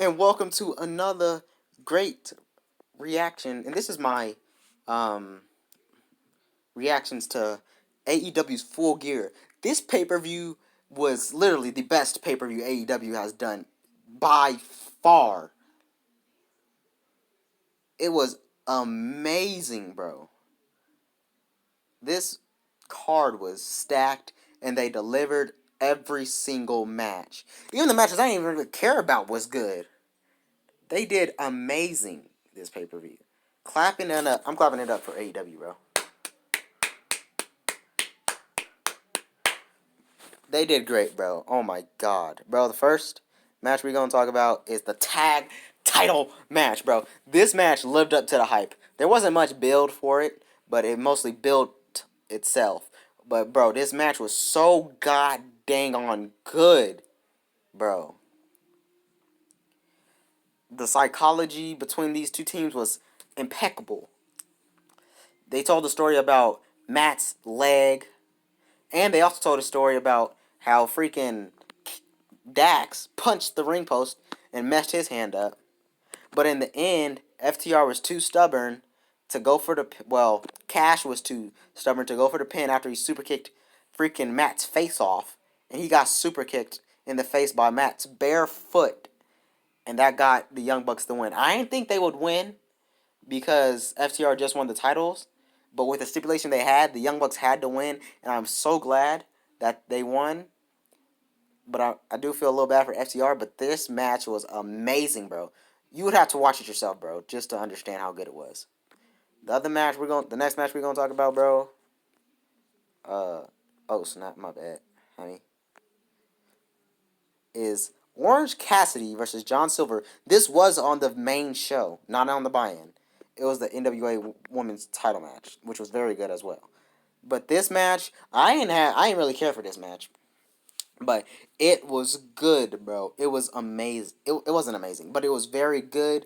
and welcome to another great reaction. And this is my um, reactions to AEW's Full Gear. This pay per view was literally the best pay per view AEW has done by far. It was amazing, bro. This card was stacked, and they delivered every single match. Even the matches I didn't even really care about was good. They did amazing this pay per view. Clapping it up. I'm clapping it up for AEW, bro. They did great, bro. Oh my god, bro. The first match we're gonna talk about is the tag title match, bro. This match lived up to the hype. There wasn't much build for it, but it mostly built itself. But bro, this match was so god dang on good, bro. The psychology between these two teams was impeccable. They told a story about Matt's leg, and they also told a story about how freaking Dax punched the ring post and messed his hand up. But in the end, FTR was too stubborn to go for the Cash was too stubborn to go for the pin after he super kicked freaking Matt's face off, and he got super kicked in the face by Matt's bare foot, and that got the Young Bucks the win. I didn't think they would win because FTR just won the titles, but with the stipulation they had, the Young Bucks had to win, and I'm so glad that they won. But I do feel a little bad for FTR, but this match was amazing, bro. You would have to watch it yourself, bro, just to understand how good it was. The next match we're gonna talk about, bro. Oh snap, my bad, honey. Is Orange Cassidy versus John Silver. This was on the main show, not on the buy-in. It was the NWA Women's Title match, which was very good as well. But this match, I ain't really care for this match. But it was good, bro. It was amazing. It wasn't amazing, but it was very good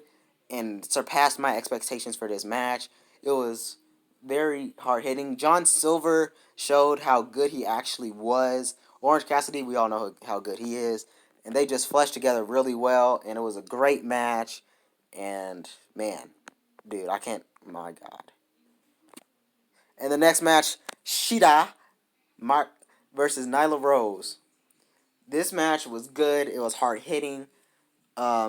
and surpassed my expectations for this match. It was very hard hitting. John Silver showed how good he actually was. Orange Cassidy, we all know how good he is. And they just fleshed together really well, and it was a great match. And man, dude, I can't. My God. And the next match, Shida Mark versus Nyla Rose. This match was good. It was hard hitting.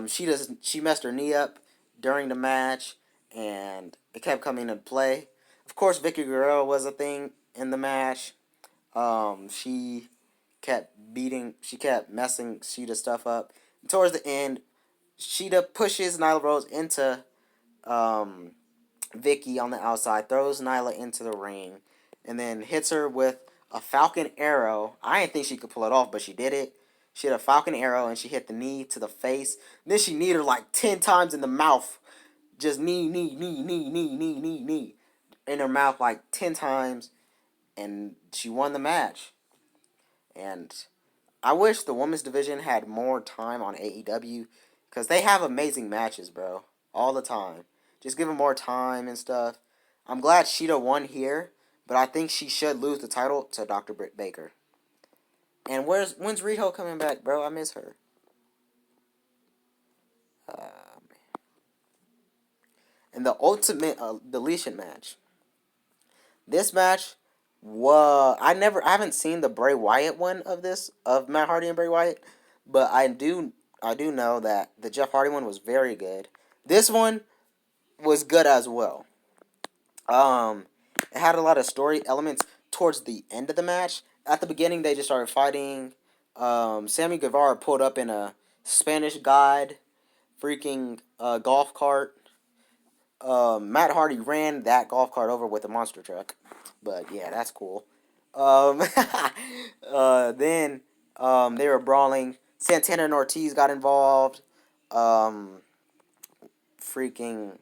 She messed her knee up during the match, and it kept coming into play. Of course, Vicky Guerrero was a thing in the match. She kept messing Sheeta stuff up. And towards the end, Sheeta pushes Nyla Rose into Vicky on the outside, throws Nyla into the ring, and then hits her with a Falcon Arrow. I didn't think she could pull it off, but she did it. She hit a Falcon Arrow, and she hit the knee to the face. And then she kneed her like 10 times in the mouth. Just knee in her mouth like 10 times, and she won the match. And I wish the women's division had more time on AEW because they have amazing matches, bro, all the time. Just give them more time and stuff. I'm glad Sheeta won here, but I think she should lose the title to Dr. Britt Baker. And when's Riho coming back, bro? I miss her. And the ultimate deletion match. This match I haven't seen the Bray Wyatt one of Matt Hardy and Bray Wyatt, but I do know that the Jeff Hardy one was very good. This one was good as well. Um, it had a lot of story elements towards the end of the match. At the beginning, they just started fighting. Sammy Guevara pulled up in a Spanish God freaking golf cart. Matt Hardy ran that golf cart over with a monster truck. But yeah, that's cool. Um, then they were brawling. Santana and Ortiz got involved. Um, freaking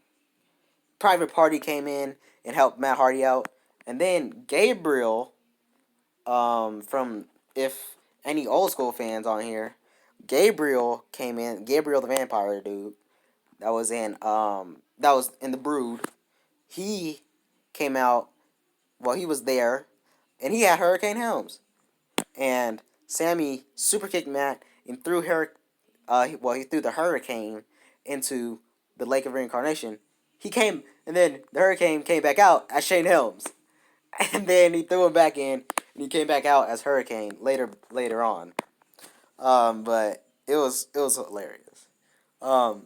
Private Party came in and helped Matt Hardy out. And then Gabriel, from if any old school fans on here, Gabriel came in. Gabriel the vampire dude that was in the Brood. He came out. Well, he was there, and he had Hurricane Helms. And Sammy super kicked Matt and threw he threw the hurricane into the Lake of Reincarnation. He came, and then the hurricane came back out as Shane Helms, and then he threw him back in, and he came back out as Hurricane later on. But it was hilarious. Um,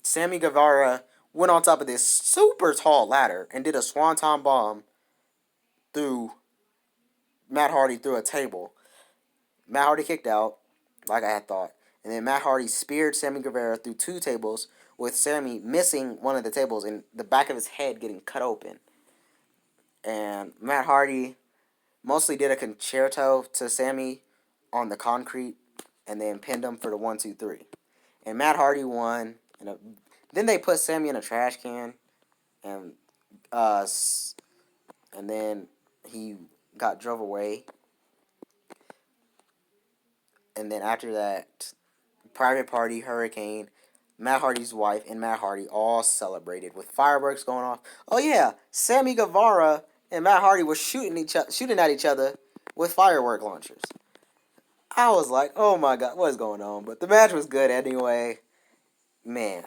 Sammy Guevara went on top of this super tall ladder and did a swanton bomb through Matt Hardy through a table. Matt Hardy kicked out, like I had thought, and then Matt Hardy speared Sammy Guevara through two tables, with Sammy missing one of the tables and the back of his head getting cut open. And Matt Hardy mostly did a concerto to Sammy on the concrete, and then pinned him for the 1, 2, 3. And Matt Hardy won. Then they put Sammy in a trash can, and uh, and then he got drove away. And then after that, Private Party, Hurricane, Matt Hardy's wife, and Matt Hardy all celebrated with fireworks going off. Oh yeah, Sammy Guevara and Matt Hardy were shooting at each other with firework launchers. I was like, oh my god, what is going on? But the match was good anyway. Man,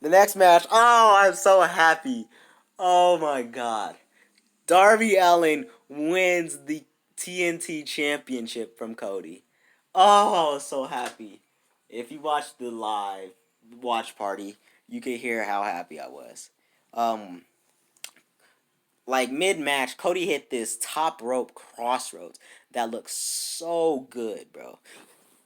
the next match. Oh, I'm so happy. Oh my god, Darby Allin wins the TNT Championship from Cody. Oh, I was so happy. If you watched the live watch party, you could hear how happy I was. Um, like mid match, Cody hit this top rope crossroads that looks so good, bro.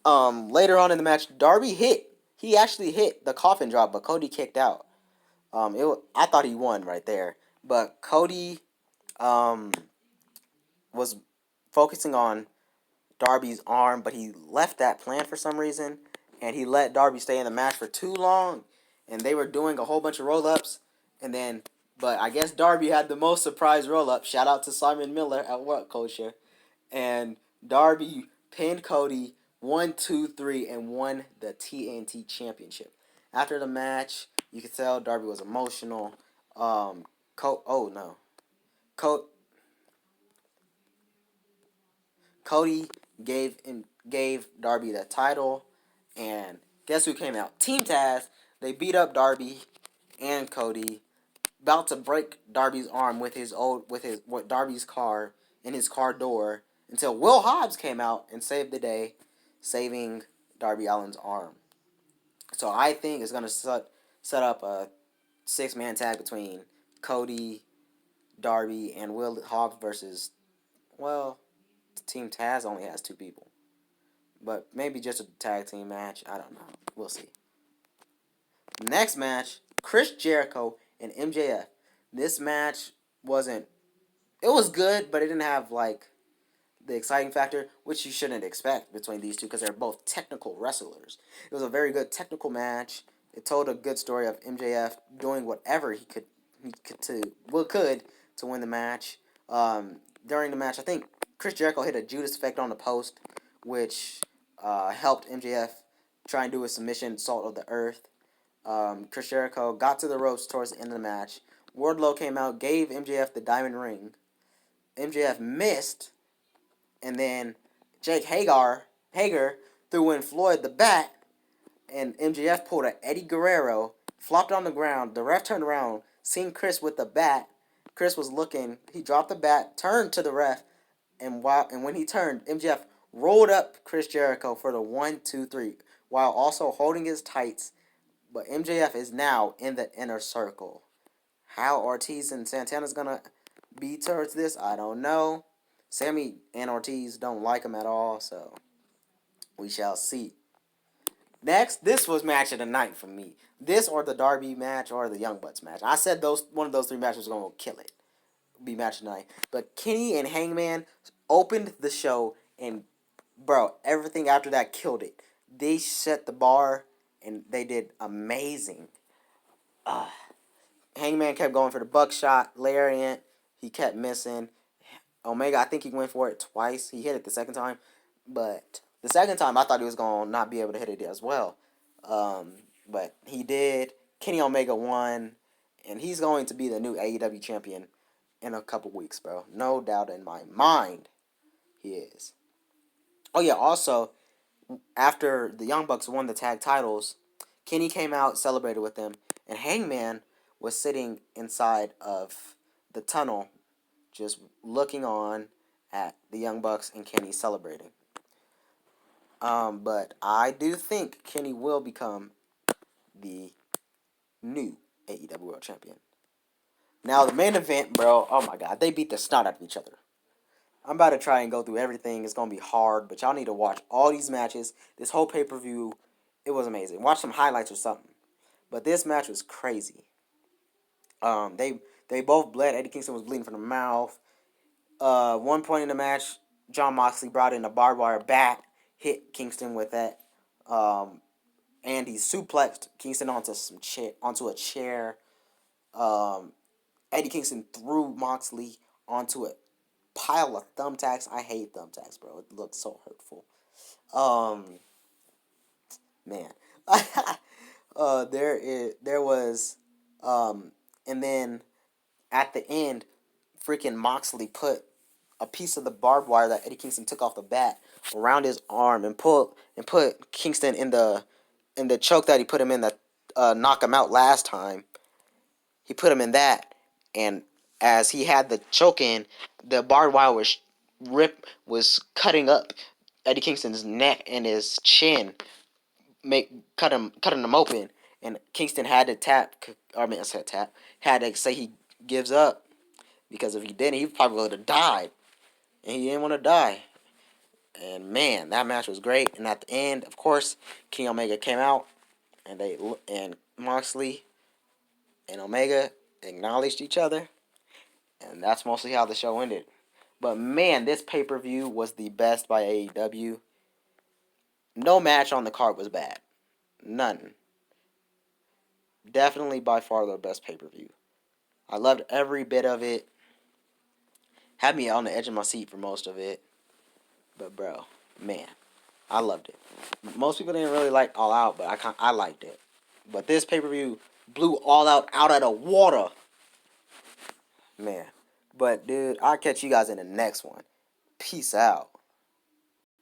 Later on in the match, Darby hit. He actually hit the coffin drop, but Cody kicked out. I thought he won right there, but Cody um was focusing on Darby's arm, but he left that plan for some reason, and he let Darby stay in the match for too long, and they were doing a whole bunch of roll-ups, but I guess Darby had the most surprise roll-up. Shout out to Simon Miller at What Culture, and Darby pinned Cody 1, 2, 3 and won the TNT Championship. After the match, you could tell Darby was emotional. Oh no, Co- Cody gave Darby the title, and guess who came out? Team Taz. They beat up Darby and Cody, about to break Darby's arm with Darby's car in his car door until Will Hobbs came out and saved the day, saving Darby Allin's arm. So I think it's gonna set up a 6-man tag between Cody, Darby, and Will Hobbs versus, well, Team Taz only has 2 people. But maybe just a tag team match. I don't know. We'll see. Next match, Chris Jericho and MJF. This match wasn't. It was good, but it didn't have like the exciting factor, which you shouldn't expect between these two because they're both technical wrestlers. It was a very good technical match. It told a good story of MJF doing whatever he could to win the match. During the match, I think Chris Jericho hit a Judas effect on the post, which helped MJF try and do a submission, Salt of the Earth. Chris Jericho got to the ropes towards the end of the match. Wardlow came out, gave MJF the diamond ring. MJF missed, and then Jake Hager threw in Floyd the Bat, and MJF pulled a Eddie Guerrero, flopped on the ground. The ref turned around, seen Chris with the bat. Chris was looking. He dropped the bat, turned to the ref, and when he turned, MJF rolled up Chris Jericho for the 1, 2, 3, while also holding his tights. But MJF is now in the inner circle. How Ortiz and Santana's gonna be towards this, I don't know. Sammy and Ortiz don't like him at all, so we shall see. Next, this was match of the night for me. This or the Darby match or the Young Bucks match. I said one of those 3 matches was gonna kill it. Be match of the night. But Kenny and Hangman opened the show, and bro, everything after that killed it. They set the bar, and they did amazing. Hangman kept going for the buckshot, lariat. He kept missing. Omega, I think he went for it twice. He hit it the second time. But the second time, I thought he was going to not be able to hit it as well. But he did. Kenny Omega won. And he's going to be the new AEW champion in a couple weeks, bro. No doubt in my mind he is. Oh, yeah, also, after the Young Bucks won the tag titles, Kenny came out, celebrated with them, and Hangman was sitting inside of the tunnel, just looking on at the Young Bucks and Kenny celebrating. But I do think Kenny will become the new AEW World Champion. Now the main event, bro. Oh my God, they beat the snot out of each other. I'm about to try and go through everything. It's gonna be hard, but y'all need to watch all these matches. This whole pay-per-view, it was amazing. Watch some highlights or something. But this match was crazy. They both bled. Eddie Kingston was bleeding from the mouth. One point in the match, John Moxley brought in a barbed wire bat, hit Kingston with that, and he suplexed Kingston onto a chair. Um, Eddie Kingston threw Moxley onto a pile of thumbtacks. I hate thumbtacks, bro. It looks so hurtful. Um, man, there was, and then at the end, freaking Moxley put a piece of the barbed wire that Eddie Kingston took off the bat around his arm and put Kingston in the choke that he put him in that knock him out last time. He put him in that, and as he had the choke in, the barbed wire was cutting up Eddie Kingston's neck and his chin, cutting him open, and Kingston had to tap. I mean, I said tap. Had to say he gives up because if he didn't, he probably would have died, and he didn't want to die. And man, that match was great. And at the end, of course, Kenny Omega came out, and Moxley and Omega acknowledged each other, and that's mostly how the show ended. But man, this pay-per-view was the best by AEW. No match on the card was bad. None. Definitely by far the best pay-per-view. I loved every bit of it. Had me on the edge of my seat for most of it. But bro, man, I loved it. Most people didn't really like All Out, but I liked it. But this pay-per-view blew All Out of the water. Man. But dude, I'll catch you guys in the next one. Peace out.